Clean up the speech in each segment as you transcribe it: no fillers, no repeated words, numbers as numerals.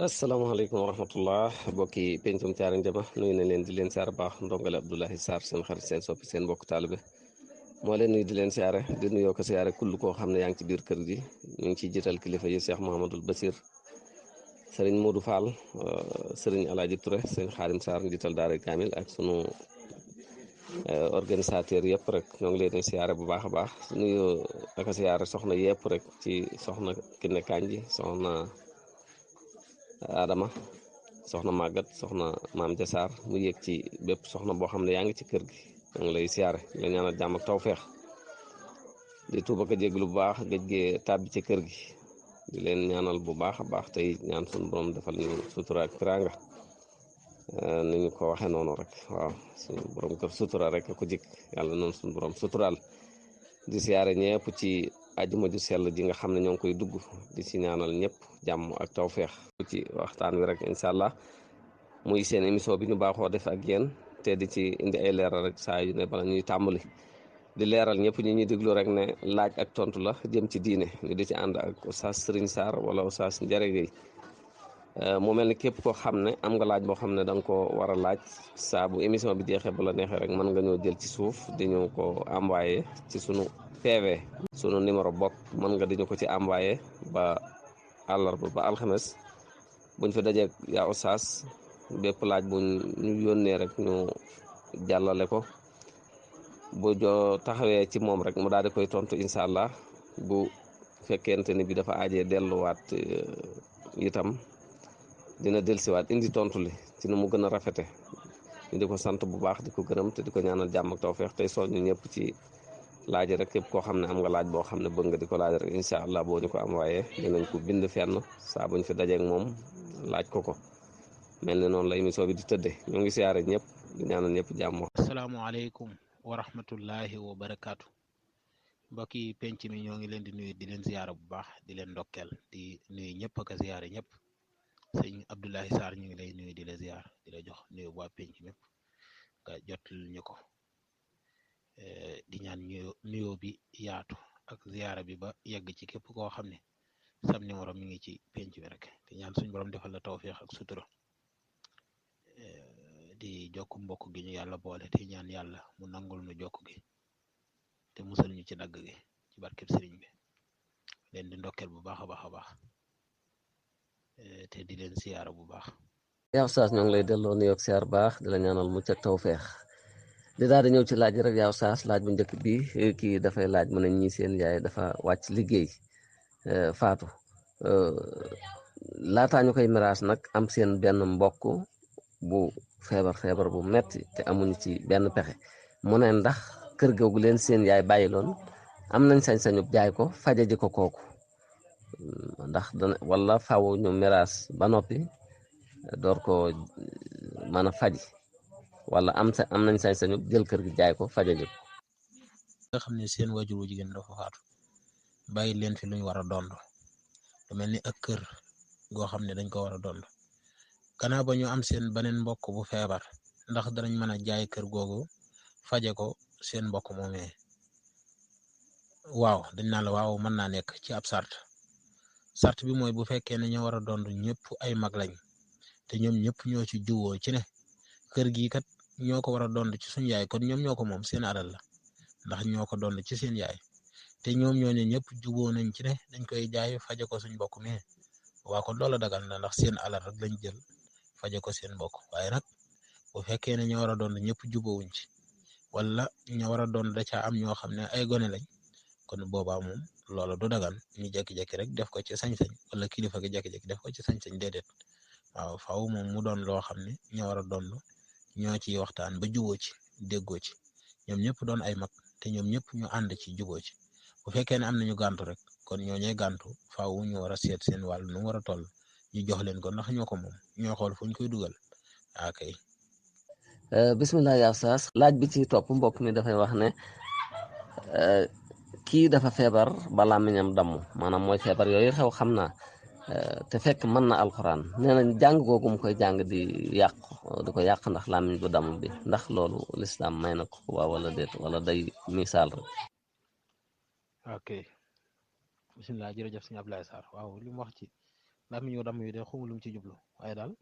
asalaamaaleykum wa rahmatullah mbokki pencum Thiaré Ndiama nuyu na leen di leen siyaar baax ndongale Abdoulaye Sarr seen xarit seen soppi seen mbokk taalibe moo leen nuyu di leen siyaare di nuyoo ko siyaare kull koo xam ne yaa ngi ci biir kër gi ñu ngi ciy jiital kilifa yi Cheikh Mouhamadul Basir sëriñ Modou Fall sëriñ Alaaji Touré sëriñ Xaadim Sarr njiital daara Kamil ak sunu organisateur yëpp rek ñoo ngi leen di siyaare bu baax a baax nuyoo ak siyaare soxna yëpp rek ci soxna Kiné Kanji soxna Adama soxna Magat soxna maam Jasaar mu yéeg ci bépp soxna boo xam ne yaa ngi ci kër gi ñoo ngi lay siyaare la ñaanal jàmm ak tawfeex di tuuba ko jéglu bu baax géej gee tàbbi ci kër gi di leen ñaanal bu baax a baax tey ñaan suñu borom defal ñu sutura ak teraanga ni ñu ko waxee noonu rek waaw suñu borom kër sutura rek ko jik yàlla noonu suñu borom suturaal di siyaare ñëpp ci ajuma ju sell ji nga xam ne ñoo ngi koy dugg di si ñaanal ñëpp jàmm ak tawféex ci waxtaan wi rek incha allah muy seen émission bi ñu baaxoo def ak yéen te di ci indi ay leeral rek saa yu ne bala ñuy tàmbali di leeral ñëpp ñi ñuy déglu rek ne laaj ak tontu la jëm ci diine ñu di ci ànd ak Oustaz Serigne Sarr wala Oustaz Ndiare Gueye mu mel ni képp koo xam ne am nga laaj boo xam ne da nga ko war a laaj saa bu émission bi jeexee bu la neexee rek mën nga ñoo jël ci suuf di ñu ko envoyé ci sunu PV sunu numéro bopp mën nga di ñu ko ci envoyé ba àllarba ba alxames buñ fi dajee yaa Oustaz bépp laaj bu ñu yónnee rek ñu jàllale ko bu joo taxawee ci moom rek mu daal di koy tontu incha allah bu fekkente ni bi dafa aajee delluwaat itam dina dellusiwaat indi tontu li ci nu mu gën a rafete ñu di ko sant bu baax di ko gërëm te di ko ñaanal jàmm ak tawfeex tey soññu ñëpp ci laaj rek képp koo xam ne am nga laaj boo xam ne bëgg nga di ko laaj rek incha allah boo ñu ko envoyé dinañ ko bind fenn saa buñ fi dajeek moom laaj ko mel ne noonu la émission bi di tëddee ñoo ngi siyaare ñëpp di ñaanal ñëpp jàmm. asalaamaaleykum wa rahmatullahi wa barakaatu mbokki penc mi ñoo ngi leen di nuyu di leen ziyaara bu baax di leen ndokkeel di nuyu ñëpp ak a ziyaare ñëpp sëñ Abdoulaye Sarr ñu ngi lay nuyu di la ziyaar di la jox nuyu waa penc mépp nga jotul ñu ko di ñaan nuyoo bi yaatu ak ziyaara bi ba yegg ci képp koo xam ne sam numéro mi ngi ci penc bi rek di ñaan suñu borom defal la tawféex ak sutura di jokk mbokk gi ñu yàlla boole te ñaan yàlla mu nangul nu jokk gi te musal ñu ci dagg gi ci barkeb sëriñ bi leen di ndokkeel bu baax a baax a baax te di leen siyaara bu baax. yaa Oustaz ñoo ngi lay delloo nuyoo ak siyaar baax di la ñaanal mucc ak tawféex di daal di ñëw ci laaj rek yaa Oustaz laaj bu njëkk bi kii dafay laaj mu ne ñii seen yaay dafa wàcc liggéey faatu laataa ñu koy miraas nag am seen benn mbokk bu feebar bu metti te amuñu ci benn pexe mu ne ndax kër googu leen seen yaay bàyyiloon am nañ sañ-sañu jaay ko faja ji ko kooku ndax dana wala faaw ñu miraas ba noppi door ko mën a faji wala am nañ sañ-sañu jël kër gi jaay ko faja ji ko. nga xam ne seen wajur wu jigéen dafa faatu bàyyi leen fi luñ war a dond lu mel ni ak kër goo xam ne dañ ko war a dond gannaaw ba ñu am seen beneen mbokk bu feebar ndax danañ mën a jaay kër googu faje ko seen mbokk moomee waaw dañ naan la waaw mën naa nekk ci ab sart bi mooy bu fekkee ne ñoo war a dond ñëpp ay mag lañ te ñoom ñëpp ñoo ci juwoo ci ne kër gi kat ñoo ko war a dond ci suñu yaay kon ñoom ñoo ko moom seen alal la ndax ñoo ko dond ci seen yaay te ñoom ñooñu ñëpp juboo nañ ci ne dañ koy jaay faje ko suñ mbokk mi waa kon loola dagal na ndax seen alal rek lañ jël faje ko seen mbokk waaye nag bu fekkee ne ñoo war a doon ñëpp jubóowuñ ci wala ñoo war a doon da caa am ñoo xam ne ay gone lañ kon boobaa moom loola du dagan ñu jékki-jékki rek def ko ci sañ-sañ wala kilifa gi jékki-jékki def ko ci sañ-sañ déedéet waaw faaw moom mu doon loo xam ne ñoo war a doon ñoo ciy waxtaan ba jubóo ci déggoo ci ñoom ñëpp doon ay mag te ñoom ñëpp ñu ànd ci jubóo ci bu fekkee ne am nañu gàntu rek kon ñooñee gàntu faaw ñu war a seet seen wàll nu mu war a toll ñu jox leen ko ndax ñoo ko moom ñoo xool fu ñu koy dugal kay. bisimilah yaa Oustaz laaj bi ci topp mbokk mi dafay wax ne kii dafa feebar ba làmmiñam damm maanaam mooy feebar yooyu xew xam naa te fekk mën na alxuraan nee nañ jàng googu mu koy jàng di ko yàq ndax làmmiñ bu damm bi ndax loolu lislaam may na ko waaw wala déet wala day misaal rek. ok bisimilah jërëjëf sëñ Abdoulaye Sarr waaw li mu wax ci làmmiñ wu damm wi de xamul lu mu ci jublu waaye daal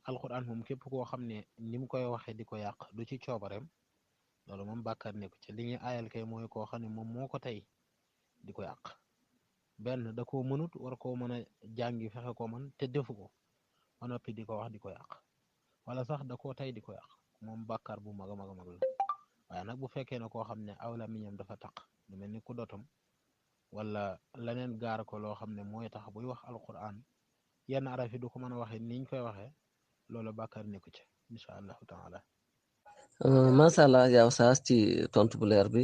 alquran moom képp koo xam ne ni mu koy waxee di ko yàq du ci coobareem loolu moom bàkkaar nekku ci li ñuy aayal kay mooy koo xam ne moom moo ko tey di ko yàq benn da koo mënut war koo mën a jàngi fexe ko man te defu ko ba noppi di ko wax di ko yàq wala sax da koo tey di ko yàq moom bàkkaar bu mag a mag a mag la waaye nag bu fekkee ne koo xam ne aw làmmiñam dafa taq lu mel ni ku dotam wala leneen gaar ko loo xam ne mooy tax buy wax alquran yenn araf yi du ko mën a waxee niñ koy waxee loolu bàkkaar nekku ci incha allahu taala. macha allah yaa Oustaz ci tontu bu leer bi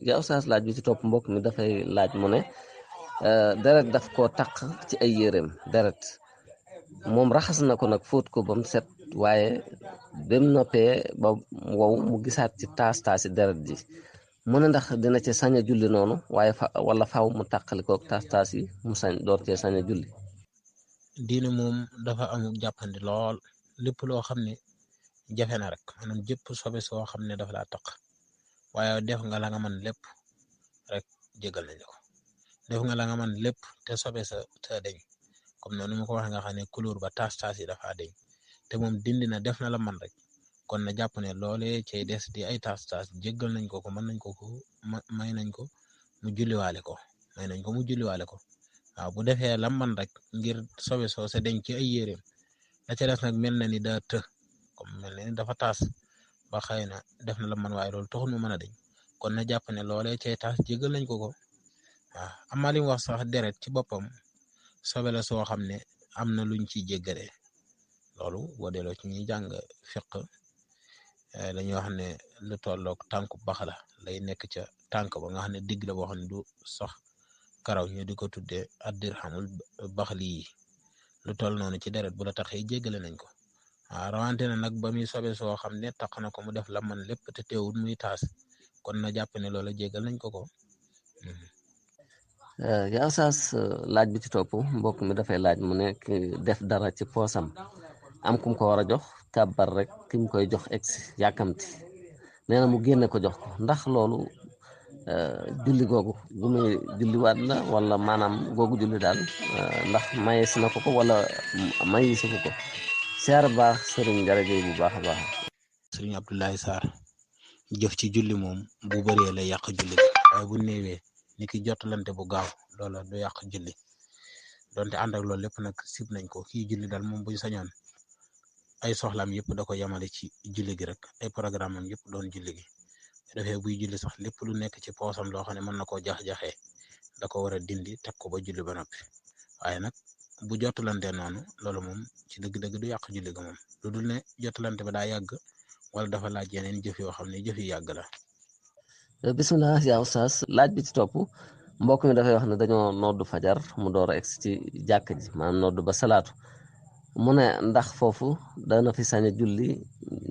yaa Oustaz laaj bi ci topp mbokk mi dafay laaj mu ne deret daf koo taq ci ay yéreem deret moom raxas na ko nag fóot ko ba mu set waaye ba mu noppee ba wow mu gisaat ci taas-taasi deret ji mu ne ndax dina ci sañ a julli noonu waaye wala faaw mu tàqali koog taas-taas yi mu sañ door cee sañ a julli. diine moom dafa amul jàppandi lool lépp loo xam ne jafe na rek maanaam jëpp sobe soo xam ne dafa laa taq waaye def nga la nga mën lépp rek jégal nañ ko def nga la nga mën lépp te sobe sa deñ comme noonu ma ko waxee nga xam ne couleur ba taas-taas yi dafa deñ te moom dindi na def na la man rek kon na jàpp ne loolee cay des di ay taas-taas jégal nañ ko mën nañ ko may nañ ko mu julliwaale ko may nañ ko mu julliwaale ko waaw bu defee lam man rek ngir sobe soo sa deñ ci ay yéreem la ca des nag mel na ni daa të comme mel na ni dafa taas ba xëy na def na la man waaye loolu taxul mu mën a deñ kon na jàpp ne loolee cay taas jégal nañ ko waaw amaa li mu wax sax deret ci boppam sobe la soo xam ne am na luñ ciy jéggalee loolu boo delloo ci ñuy jàng fiq dañuy wax ne lu tolloog tànku bax la lay nekk ca tànk ba nga xam ne digg la boo xam ne du sax karaw ñu di ko tuddee addir xamul bax lii lu toll noonu ci deret bu la taxee jéggale nañ ko waaw rawante na nag ba muy sobe soo xam ne tax na ko mu def la man lépp te teewul muy taas kon na jàpp ne loola jéggal nañ ko yaa Oustaz laaj bi ci topp mbokk mi dafay laaj mu ne ki def dara ci poosam am kum ko war a jox kàbbar rek ki mu koy jox egsi yàkkamti nee na mu génne ko jox ko ndax loolu julli googu gu muy julliwaat la wala maanaam googu julli daal ndax mayees na ko wala mayeesu ko siyaar baax sëriñ Garage bu baax a baax. sëriñ Abdoulaye Sarr jëf ci julli moom bu bëree lay yàq julli waaye bu néewee ni ki jottalante bu gaaw loola du yàq julli donte ànd ak loolu lépp nag sib nañ ko kii julli daal moom buñ sañoon ay soxlaam yëpp da ko yemale ci julli gi rek ay programme am yëpp doon julli gi dafee buy julli sax lépp lu nekk ci poosam loo xam ne mën na koo jax-jaxee da ko war a dindi teg ko ba julli ba noppi waaye nag bu jottalante noonu loolu moom ci dëgg-dëgg du yàq julli ga moom lu dul ne jottalante ba daa yàgg wala dafa laaj yeneen jëf yoo xam ne jëf yi yàgg la. bisimilah yaa Oustaz laaj bi ci topp mbokk mi dafay wax ne dañoo noddu fajar mu door a egsi ci jàkk ji maanaam noddu ba salaatu mu ne ndax foofu dana fi sañ a julli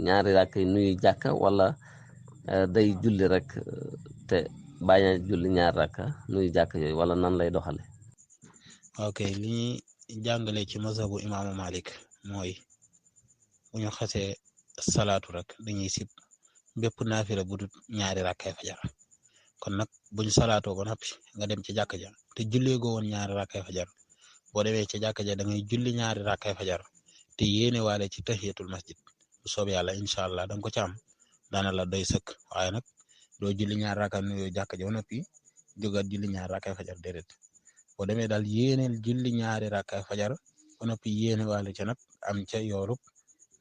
ñaari ràkk yi nuyu jàkka wala day julli rek te bañ a julli ñaari ràkka nuyu jàkk yooyu wala nan lay doxale ok li ñuy jàngale ci mazhabu imaamu Malik mooy bu ñu xasee salaatu rek dañuy sib bépp naafila bu dul ñaari rakkay fajar kon nag buñ salaatoo ba noppi nga dem ci jàkka ja te jullee goo woon ñaari rakkay fajar boo demee ci jàkka ja da ngay julli ñaari rakkay fajar te yéene waale ci tahiyatul masjid bu soobee yàlla incha allah da nga ko ci am daana la doy sëkk waaye nag doo julli ñaari rakkay nuyoo jàkka ja ba noppi jógaat julli ñaari rakkay fajar déedéet boo demee daal yéeneel julli ñaari rakkay fajar ba noppi yéene waale ca nag am ca yoolub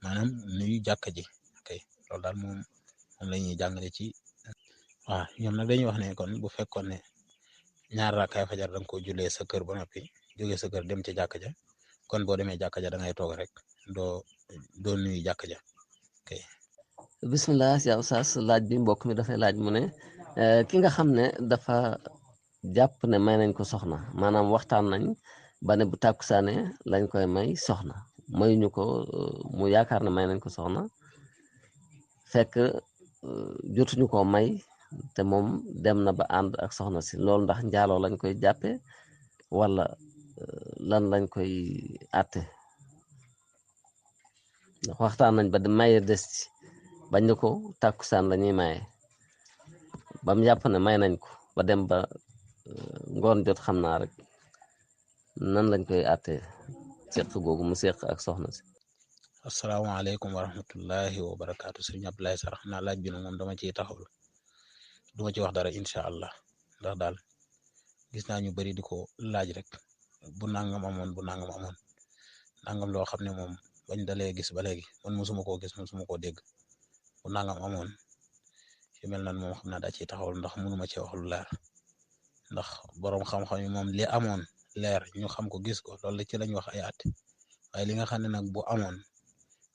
maanaam nuyu jàkka ji ok loolu daal moom la ñuy jàngale ci waaw ñoom nag dañuy wax ne kon bu fekkoon ne ñaar raakaay fajar da nga ko jullee sa kër ba noppi jógee sa kër dem ci jàkka ja kon boo demee jàkka ja da ngay toog rek doo nuyu jàkka ja ok. bisimilah yaa Oustaz laaj bi mbokk mi dafay laaj mu ne ki nga xam ne dafa jàpp ne may nañ ko soxna maanaam waxtaan nañ ba ne bu tàkkusaane lañ koy may soxna mayuñu ko mu yaakaar ne may nañ ko soxna fekk jotuñu ko may te moom dem na ba ànd ak soxna si loolu ndax njaaloo lañ koy jàppe wala lan lañ koy àtte ndax waxtaan nañ ba maye des ci bañ ne ko tàkkusaan la ñuy maye ba mu jàpp ne may nañ ko ba dem ba ngoon jot xam naa rek nan lañ koy àttee seq googu mu seq ak soxna si. asalaamaaleykum wa rahmatullahi wa barakaatu sëriñ Abdoulaye Sarr xam naa laaj bi nag moom dama ciy taxawlu duma ci wax dara incha allah ndax daal gis naa ñu bari di ko laaj rek bu nangam amoon nangam loo xam ne moom bañ dalee gis ba léegi man mosuma koo gis mosuma koo dégg bu nangam amoon yu mel nan moom xam naa daa ciy taxawlu ndax mënuma ci wax lu leer ndax borom xam-xam yi moom li amoon leer ñu xam ko gis ko loolu ci lañ wax ay àtte waaye li nga xam ne nag bu amoon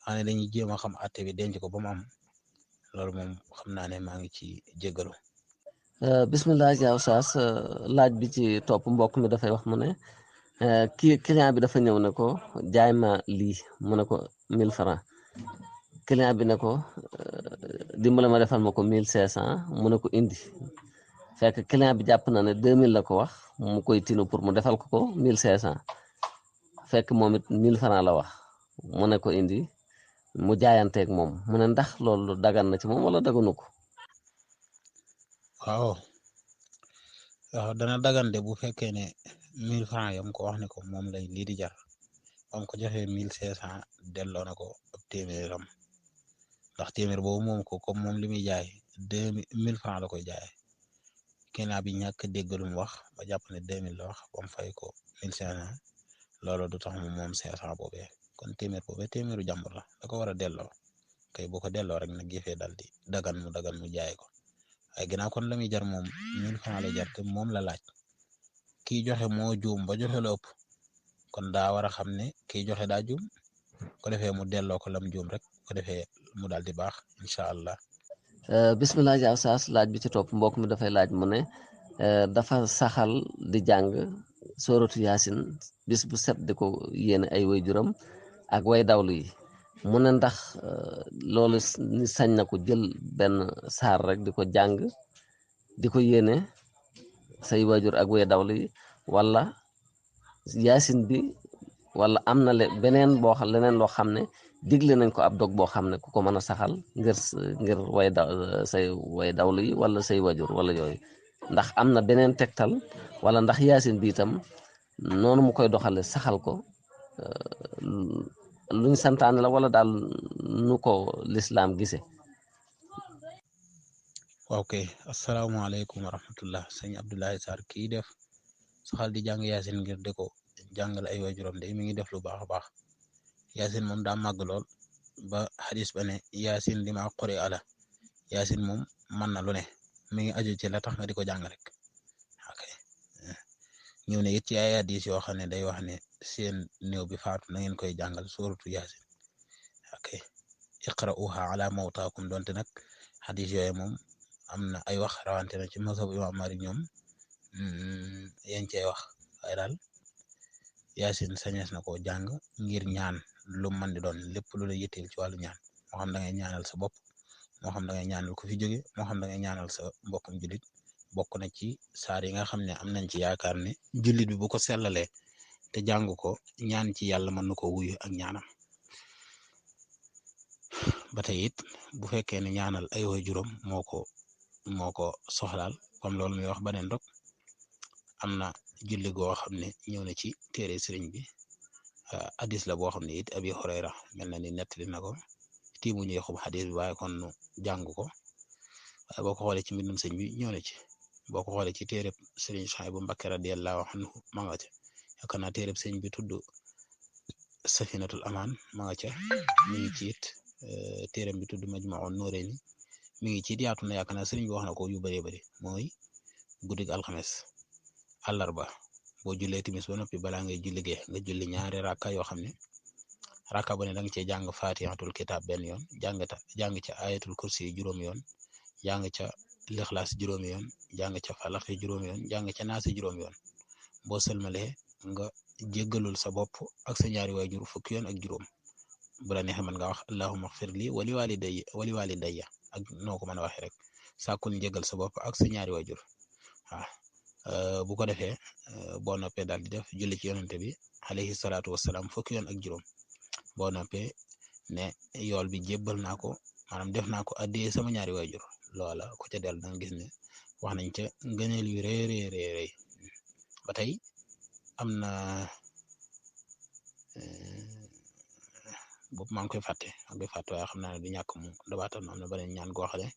xam ne dañuy jéem a xam àtte bi denc ko ba mu am loolu moom xam naa ne maa ngi ci jéggalu. bismillah jaaw saas laaj bi ci topp mbokk mi dafay wax mu ne kii client bi dafa ñëw ne ko jaay ma lii mu ne ko 1000 francs client bi ne ko dimbale ma defal ma ko 1500 mu ne ko indi fekk client bi jàpp na ne 2000 la ko wax mu koy tinu pour mu defal ko 1500 fekk moom it 1000 francs la wax mu ne ko indi mu jaayanteeg moom mu ne ndax loolu dagan na ci moom wala daganu ko. waaw dana dagande bu fekkee ne 1000 francs yam ko wax ne ko moom lay lii di jar bam ko joxee 1500 delloo na ko ab téeméeram ndax téeméer boobu moom ko comme moom li muy jaay 2000 francs la koy jaayee kenn bi ñàkk dégg lu mu wax ba jàpp ne 2000 la wax bam fay ko 1500 loolu du tax moom 500 boobee kon téeméer boobee téeméeru jàmbur la da ko war a delloo kay bu ko delloo rek nag yëfee dal di dagan mu jaay ko. waaye ginnaaw kon la muy jar moom 1000 francs la jar te moom la laaj kiy joxe moo juum ba joxe la ëpp kon daa war a xam ne kiy joxe daa juum ko defee mu delloo ko lam juum rek ko defee mu daal di baax incha allah. bismillah jaaw saas laaj bi ci topp mbokk mi dafay laaj mu ne dafa saxal di jàng sóoratu yaasin bis bu set di ko yéene ay waajuram ak way dawlu yi mu ne ndax loolu ni sañ na ko jël benn saar rek di ko jàng di ko yéene say waajur ak way dawlu yi wala yaasin bi wala am na beneen leneen loo xam ne digle nañ ko ab dog boo xam ne ku ko mën a saxal ngir way dawlu yi wala say waajur wala yooyu ndax am na beneen tegtal wala ndax yaasin bi itam noonu mu koy doxale saxal ko luñ santaane la wala daal nu ko lislaam gise. ok asalaamaaleykum wa rahmatullah sëñ Abdoulaye Sarr kii def saxal di jàng yaasin ngir de ko jàngal ay waajuram de mi ngi def lu baax a baax yaasin moom daa màgg lool ba xadis ba ne yaasin li ma quri ala yaasin moom mën na lu ne mi ngi aju ci la tax nga di ko jàng rek ok ñëw ne it ci ay hadis yoo xam ne day wax ne seen néew bi faatu na ngeen koy jàngal suuratu yaasin ok iqra'uha ala mawtaakum donte nag hadis yooyu moom am na ay wax rawante na ci mazhab imam Malik ñoom yéen cey wax waaye daal yaasin sañees na ko jàng ngir ñaan lu mën di doon lépp lu la yitteel ci wàllu ñaan moo xam da ngay ñaanal sa bopp moo xam da ngay ñaanal ku fi jóge moo xam da ngay ñaanal sa mbokkum jullit bokk na ci saar yi nga xam ne am nañ ci yaakaar ne jullit bi bu ko sellalee te jàng ko ñaan ci yàlla mën na ko wuyu ak ñaanam ba tey it bu fekkee ne ñaanal ay waajuram moo ko soxlaal comme loolu muy wax beneen rek am na julli goo xam ne ñëw na ci téere sëriñ bi hadis la boo xam ne it abi Hurayra mel na ni nettali na ko tiimu ñuy xub hadis bi waaye kon nu jàng ko waaye boo ko xoolee ci mbindum sëñ bi ñëw na ci boo ko xoolee ci téereb sëriñ Suhaybu Mbakke radiyallahu anhu ma nga ca yaakaar naa téereb sëñ bi tudd Safinatul Amaan ma nga ca mi ngi ci it téeram bi tudd Majma'un Nurayni mi ngi ci it yaatu na yaakaar naa sëriñ bi wax na ko yu bëree bëri mooy guddig alxames àllarba boo jullee timis ba noppi balaa ngay julli gee nga julli ñaari rakka yoo xam ne rakka bu ne da nga cee jàng fatihatul kitab benn yoon jàng ca ayatul kursi juróomi yoon jàng ca lixlaas juróomi yoon jàng ca falaxi juróomi yoon jàng ca naasi juróomi yoon boo sëlmalee nga jéggalul sa bopp ak sa ñaari waajur fukki yoon ak juróom bu la neexee mën nga wax allahumma xfir li wali walidayya ak noo ko mën a waxee rek sàkkul njéggal sa bopp ak sa ñaari waajur waaw bu ko defee boo noppee daal di def julli ci yonente bi alayhi salaatu wasalaam fukki yoon ak juróom boo noppee ne yool bi jébbal naa ko maanaam def naa ko addee sama ñaari waajur loola ku ca dellu da nga gis ne wax nañ ca ngëneel yu rëy ba tey am na boobu maa ngi koy fàtte waaye xam naa ne du ñàkk mu dabaatal am na beneen ñaan goo xam ne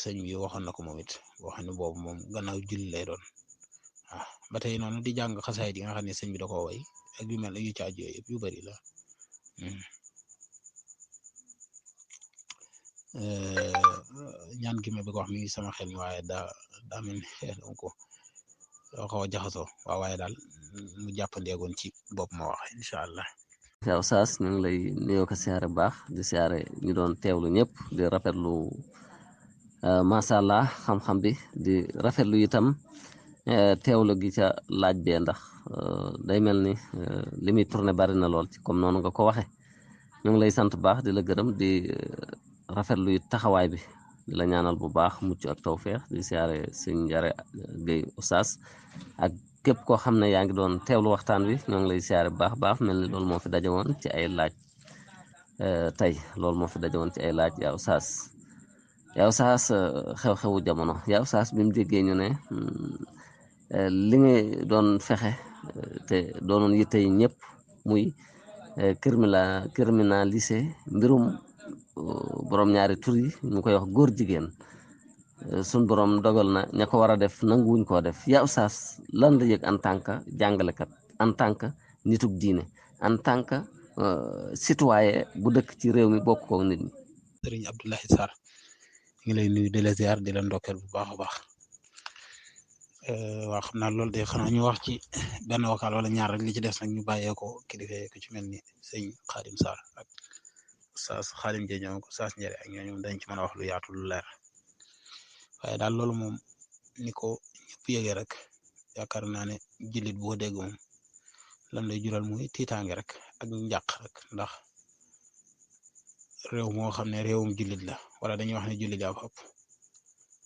sëñ bi waxoon na ko moom it boo xam ne boobu moom gannaaw julli lay doon waaw ba tey noonu di jàng xasaay di nga xam ne sëñ bi da koo way ak yu mel yu caaj yooyu yëpp yu bari la ñaan gi ma bëgg wax mi ngi sama xel mi waaye daa mel ni donc doo xaw a jaxasoo waaw waaye daal mu jàppandeegoon ci bopp ma wax incha allah. yow saas ñu ngi lay nuyoo ko siyaare bu baax di siyaare ñu doon teewlu ñëpp di rafetlu macha allah xam-xam bi di rafetlu itam teewlu gi ca laaj bee ndax day mel ni li muy tourné bari na lool ci comme noonu nga ko waxe ñu ngi lay sant bu baax di la gërëm di rafetlu it taxawaay bi di la ñaanal bu baax mucc ak tawféex di siyaare sëñ Njare Guèye Oustaz ak képp koo xam ne yaa ngi doon teewlu waxtaan wi ñoo ngi lay siyaare bu baax mel ni loolu moo fi daje woon ci ay laaj tey loolu moo fi daje woon ci ay laaj yaa Oustaz xew-xewu jamono yaa Oustaz bi mu déggee ñu ne li nga doon fexe te doonoon yitte yi ñëpp muy criminaliser mbirum borom ñaari tur yi ñu koy wax góor jigéen suñ borom dogal na ña ko war a def nanguwuñ koo def yaa Oustaz lan la yëg en tant que jàngalekat en tant que nitug diine en tant que citoyen bu dëkk ci réew mi bokk ko nit ñi. Sëriñ Abdoulaye Sarr ngi lay nuyu di la ziar di la ndokkeel bu baax a baax waa xam naa loolu de xanaa ñu wax ci benn vocal wala ñaar rek li ci des nag ñu bàyyee ko kilifa ku ci mel ni sëñ Xaadim Sarr ak Oustaz Xaadim Dieng ñoom Oustaz Njare ak ñooñu dañ ci mën a wax lu yaatu lu leer waaye daal loolu moom ni ko ñëpp yëgee rek yaakaar naa ne jullit boo dégg moom lan lay jural muy tiitaange rek ak njàq rek ndax réew moo xam ne réewum jullit la wala dañuy wax ne jullit yaa fa ëpp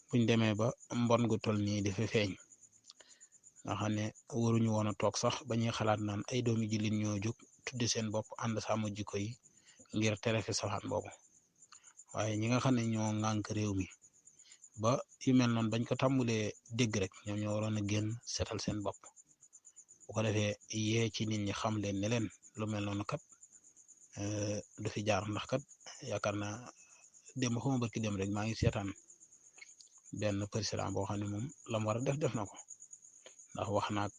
buñ demee ba mbon gu toll nii dafa feeñ nga xam ne waruñu woon a toog sax ba ñuy xalaat naan ay doomi jullit ñoo jóg tudde seen bopp ànd sàmm jikko yi ngir tere fi safaan boobu waaye ñi nga xam ne ñoo ŋànk réew mi ba yu mel noonu bañ ko tàmbulee dégg rek ñoom ñoo waroon a génn setal seen bopp bu ko defee yee ci nit ñi xam leen ne leen lu mel noonu kat du fi jaar ndax kat yaakaar naa démb xuma barki dem rek maa ngi seetaan benn président boo xam ne moom la mu war a def na ko ndax wax naag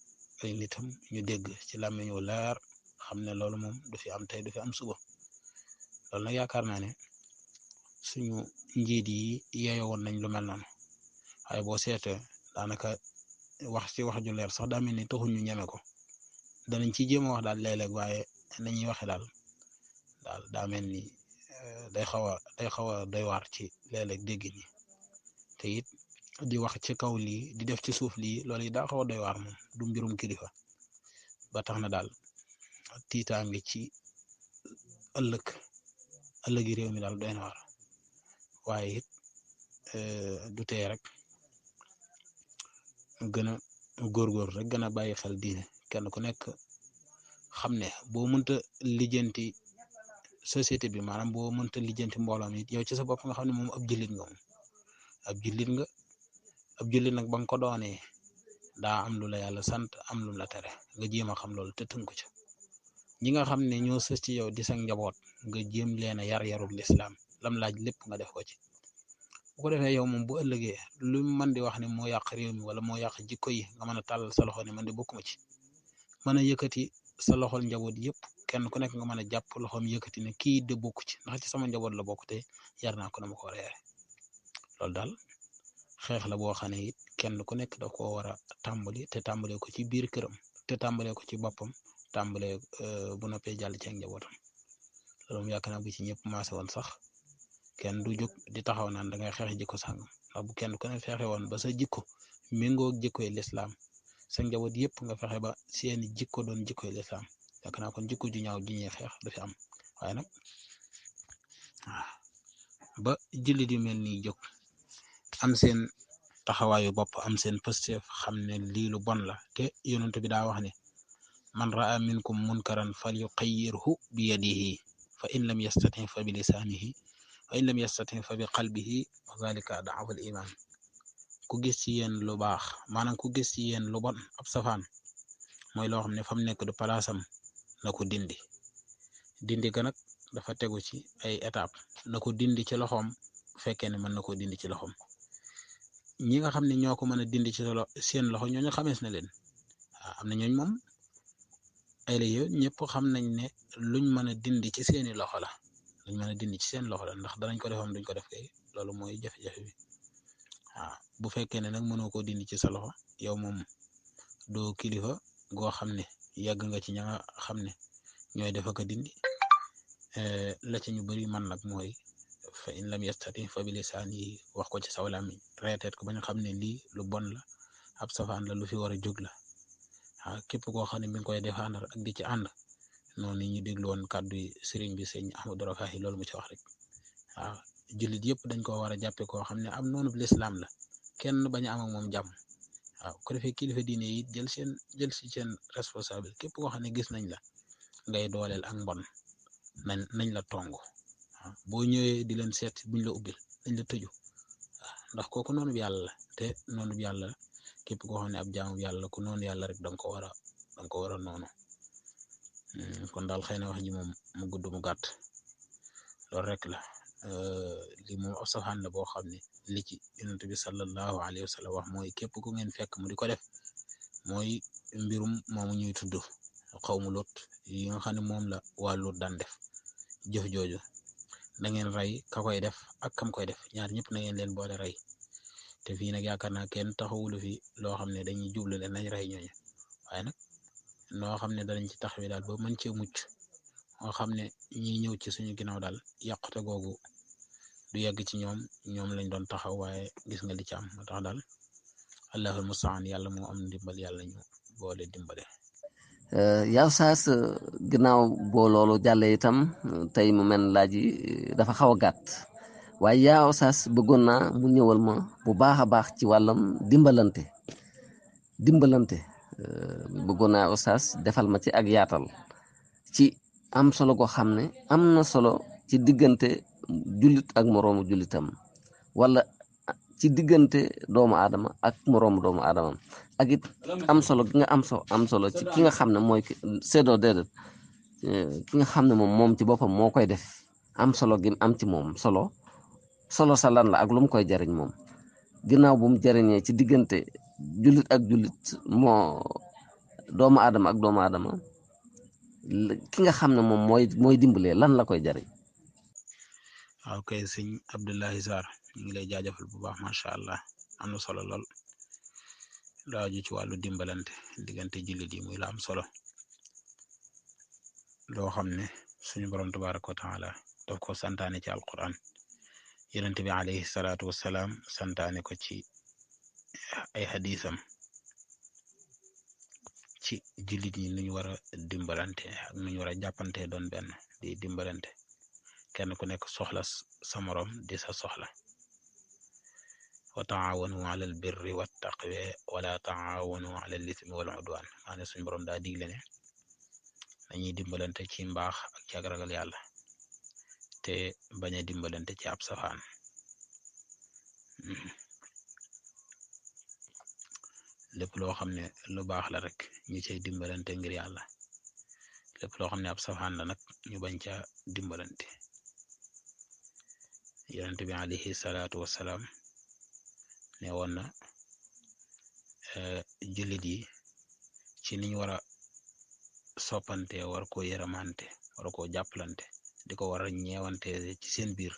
ay nitam ñu dégg ci làmmiñ wu leer xam ne loolu moom du fi am tey du fi am suba loolu nag yaakaar naa ne suñu njiit yi yeeyoo woon nañ lu mel noonu waaye boo seetee daanaka wax ci wax ju leer sax daa mel ni taxul ñu ñeme ko danañ ci jéem a wax daal léeg-léeg waaye nañuy waxe daal daa mel ni day xaw a doy waar ci léeg-léeg dégg ñi te it di wax ci kaw lii di def ci suuf lii loolu yi daa xaw a doy waar moom du mbirum kilifa ba tax na daal tiitaange ci ëllëgi réew mi daal doy na waar waaye it du tee rek gën a góorgóor rek gën a bàyyi xel diine kenn ku nekk xam ne boo mënta lijjanti société bi maanaam boo mënta lijjanti mbooloo mi yow ci sa bopp nga xam ne moom ab jullit nga moom ab jullit nag ba nga ko doonee daa am lu la yàlla sant am lu la tere nga jéem a xam loolu te tënku ci ñi nga xam ne ñoo sës ci yow di sa njaboot nga jéem leen a yarub lislaam lam laaj lépp nga def ko ci bu ko defee yow moom bu ëllëgee lu mën di wax ne moo yàq réew mi wala moo yàq jikko yi nga mën a tàllal sa loxo ne man de bokkuma ci mën a yëkkati sa loxol njaboot yëpp kenn ku nekk nga mën a jàpp loxoom yëkkati ne kii de bokku ci ndax ci sama njaboot la bokk te yar naa ko dama ko war a yare loolu daal xeex la boo xam ne it kenn ku nekk da koo war a tàmbali te tàmbalee ko ci biir këram te tàmbalee ko ci boppam tàmbalee bu noppee jàll ci ak njabootam loolu moom yaakaar naa bu ci ñëpp maase woon sax kenn du jóg di taxaw naan da ngay xeex jikko sàngam ndax bu kenn ku ne fexe woon ba sa jikko méngoo ak jikkoy lislaam sa njaboot yëpp nga fexe ba seeni jikko doon jikkoy lislaam yaakaar naa kon jikko ju ñaaw ji ñuy xeex du fi am waaye nag ba jullit yu mel nii jóg am seen taxawaayu bopp am seen pësteef xam ne lii lu bon la te yonent bi daa wax ne man raa minkum munkaran fal yuqayyirhu bi yadihi fa in lam yastati fa bi lisaanihi wa in lam yastati fa bi qalbihi wa zalika daaful iman ku gis ci yéen lu baax maanaam ku gis ci yéen lu bon ab safaan mooy loo xam ne fa mu nekk du palaasam na ko dindi ga nag dafa tegu ci ay étape na ko dindi ci loxoom bu fekkee ne mën na koo dindi ci loxoom ñi nga xam ne ñoo ko mën a dindi ci seen loxo ñooñu xamees na leen waaw am na ñooñ moom ay la yow ñëpp xam nañ ne luñ mën a dindi ci seeni loxo la luñ mën a dindi ci seen loxo la ndax danañ ko defam duñ ko def kay loolu mooy jafe-jafe bi waaw bu fekkee ne nag mënoo koo dindi ci sa loxo yow moom doo kilifa goo xam ne yàgg nga ci ña nga xam ne ñooy def ak a dindi la ci ñu bari man nag mooy fa in lam yastati fa bi lisaani wax ko ci saw làmmiñ reeteet ko ba ñu xam ne lii lu bon la ab safaan la lu fi war a jóg la waaw képp koo xam ne mi ngi koy défendre ak di ci ànd noonu ñu déglu woon kàddu yi sëriñ bi sëñ Ahmadou Rafahi loolu mu ci wax rek waaw jullit yëpp dañ ko war a jàppe koo xam ne am noonu bu lislaam la kenn bañ a am ak moom jàmm waaw ko defee kilifa diine yi jël si seen responsable képp koo xam ne gis nañ la ngay dooleel ak mbon nañ la tong waaw boo ñëwee di leen seet buñ la ubbil nañ la tëju waaw ndax kooku noonu bi yàlla la te noonu bi yàlla la képp koo xam ne ab jaamu yàlla ku noonu yàlla rek danga ko war a noonu kon daal xëy na wax ji moom mu gudd mu gàtt loolu rek la li moom ab safaan la boo xam ne li ci yonent bi sallallahu alayhi wa sallam wax mooy képp ku ngeen fekk mu di ko def mooy mbirum moomu ñuy tudd xawmu lot yi nga xam ne moom la waa Lut daan def jëf jooju na ngeen rey ka koy def ak kam koy def ñaar ñëpp na ngeen leen boole rey te fii nag yaakaar naa kenn taxawulu fi loo xam ne dañuy jublu leen nañ rey ñooñu waaye nag noo xam ne danañ ci taxawee daal ba mën cee mucc moo xam ne ñi ñëw ci suñu ginnaaw daal yàqute googu du yegg ci ñoom lañ doon taxaw waaye gis nga li ci am moo tax daal allahul mustaan yàlla moo am ndimbal yàlla ñu boole dimbale. yow saas ginnaaw boo loolu jàllee itam tey mu mel laaj yi dafa xaw a gàtt waaye yow saas bëggoon naa mu ñëwal ma bu baax a baax ci wàllam dimbalante bëggoon naa oustaz defal ma ci ak yaatal ci am solo goo xam ne am na solo ci diggante jullit ak moroomu jullitam wala ci diggante doomu aadama ak moroomu doomu aadama ak it am solo gi nga am solo ci ki nga xam ne mooy seddoo déedéet ki nga xam ne moom ci boppam moo koy def am solo gi am ci moom solo sa lan la ak lu mu koy jariñ moom ginnaaw bu mu jariñee ci diggante jullit ak jullit moo doomu aadama ak doomu aadama ki nga xam ne moom mooy dimbalee lan la koy jariñ. waaw kay sëñ Abdullahi Sarr ñu ngi lay jaajëfal bu baax macha allah am na solo lool laaju ci wàllu dimbalante diggante jullit yi muy la am solo loo xam ne suñu borom tabaraka wa taala daf ko santaane ci alquran yonent bi alayhi salaatu wassalaam santaane ko ci ay xadisam ci jullit ñi nuñ war a dimbalante ak nuñ war a jàppante doon benn di dimbalante kenn ku nekk soxla sa morom di sa soxla wa taawanu ala al birri wa taqwa wala taawanu ala al ithmi wal udwan maanaam suñu borom daa digle ne dañuy dimbalante ci mbaax ak ci ak ragal yàlla te bañ a dimbalante ci ab safaan lépp loo xam ne lu baax la rek ñu cay dimbalante ngir yàlla lépp loo xam ne ab safaan la nag ñu bañ ca dimbalante yonent bi alayhi salaatu wassalaam ne woon na jullit yi ci niñ war a soppante war koo yërëmante war koo jàppalante di ko war a ñeewante ci seen biir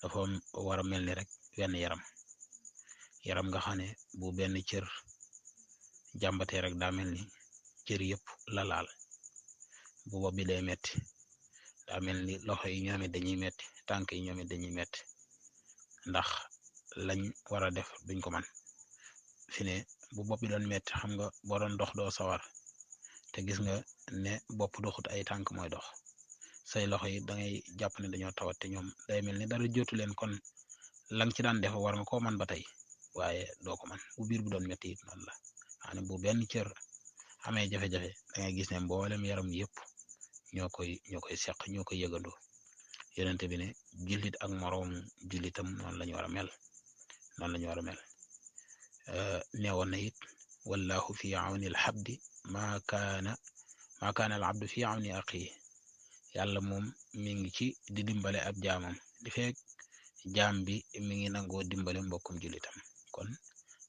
dafa war a mel ni rek wenn yaram nga xam ne bu benn cër jàmbatee rek daa mel ni cër yëpp la laal bu bopp bi day metti daa mel ni loxo yi ñoom it dañuy metti tànk yi ñoom it dañuy metti ndax lañ war a def duñ ko man fi ne bu bopp bi doon metti xam nga boo doon dox doo sawar te gis nga ne bopp doxut ay tànk mooy dox say loxo yi da ngay jàpp ne dañoo tawat te ñoom day mel ni dara jotu leen kon lang ci daan def war nga koo man ba tey waaye doo ko man bu biir bu doon metti it noonu la maanaam bu benn cër amee jafe-jafe da ngay gis ne mboolem yaram yëpp ñoo koy seq ñoo koy yëgandoo yonente bi ne jullit ak moroom jullitam noonu la ñu war a mel neewoon na it wallahu fi awni alxabdi maa kaana al abdu fi awni axihi yàlla moom mi ngi ci di dimbale ab jaamam di fekk jaam bi mi ngi nangoo dimbale mbokkum jullitam kon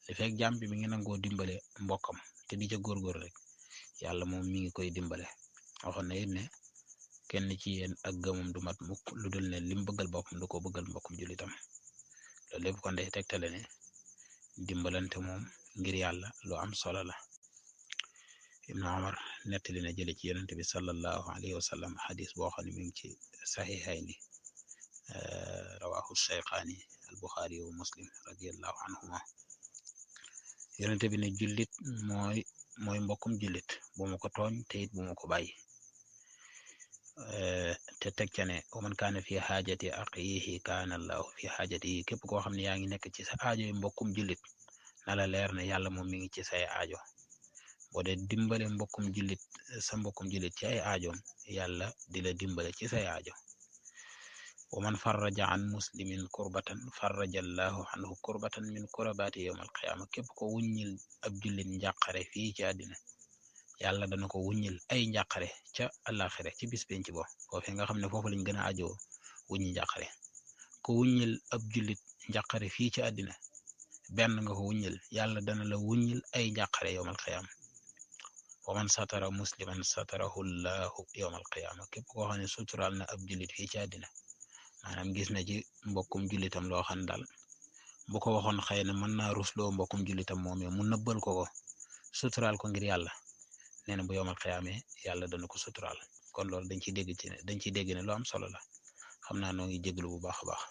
di fekk jaam bi mi ngi nangoo dimbale mbokkam te di ca góorgóor rek yàlla moom mi ngi koy dimbale waxoon na it ne kenn ci yéen ak gëmam du mat mukk lu dul ne lim bëggal boppam du ko bëggal mbokkum jullitam loolu lépp kon day tegtale ne dimbalante moom ngir yàlla lu am solo la. Ibnu Umar nettali na jële ci yonente bi sallallahu alayhi wa sallam xadis boo xam ne mi ngi ci saxiixayni rawahu shaykhani al buxaari wa muslim radiallahu anhuma yonente bi ne jullit mooy mbokkum jullit bu ma ko tooñ te it bu ma ko bàyyi te teg ca ne wa man kaana fi xaajati axiihi kaana allahu fi xaajatihi képp koo xam ne yaa ngi nekk ci sa aajo yi mbokkum jullit na la leer ne yàlla moom mi ngi ci say aajo boo dee dimbale sa mbokkum jullit ci ay aajoom yàlla di la dimbale ci say aajo wa man farraja an muslimin kurbatan farraja allahu anhu kurbatan min kurabaati yowm alqiyaama képp ko wuññil ab jullit njàqare fii ci àddina yàlla dana ko wuññil ay njàqare ca àllaaxira ci bis penc bo foofee nga xam ne foofu lañ gën a ajoo wuññi njàqare ko wuññil ab jullit njàqare fii ci àddina benn nga ko wuññil yàlla dana la wuññil ay njàqare yowm alqiyaama wa man satara musliman satarahu llahu yowm alqiyaama képp koo xam ne suturaal na ab jullit fii ci àddina maanaam gis na ci mbokkum jullitam loo xam ne daal bu ko waxoon xëy na mën naa rusloo mbokkum jullitam moomee mu nëbbal ko suturaal ko ngir yàlla nee na bu yowmal xiyaamee yàlla dana ko suturaal kon loolu dañ ciy dégg ne lu am solo la xam naa noo ngi jéglu bu baax a baax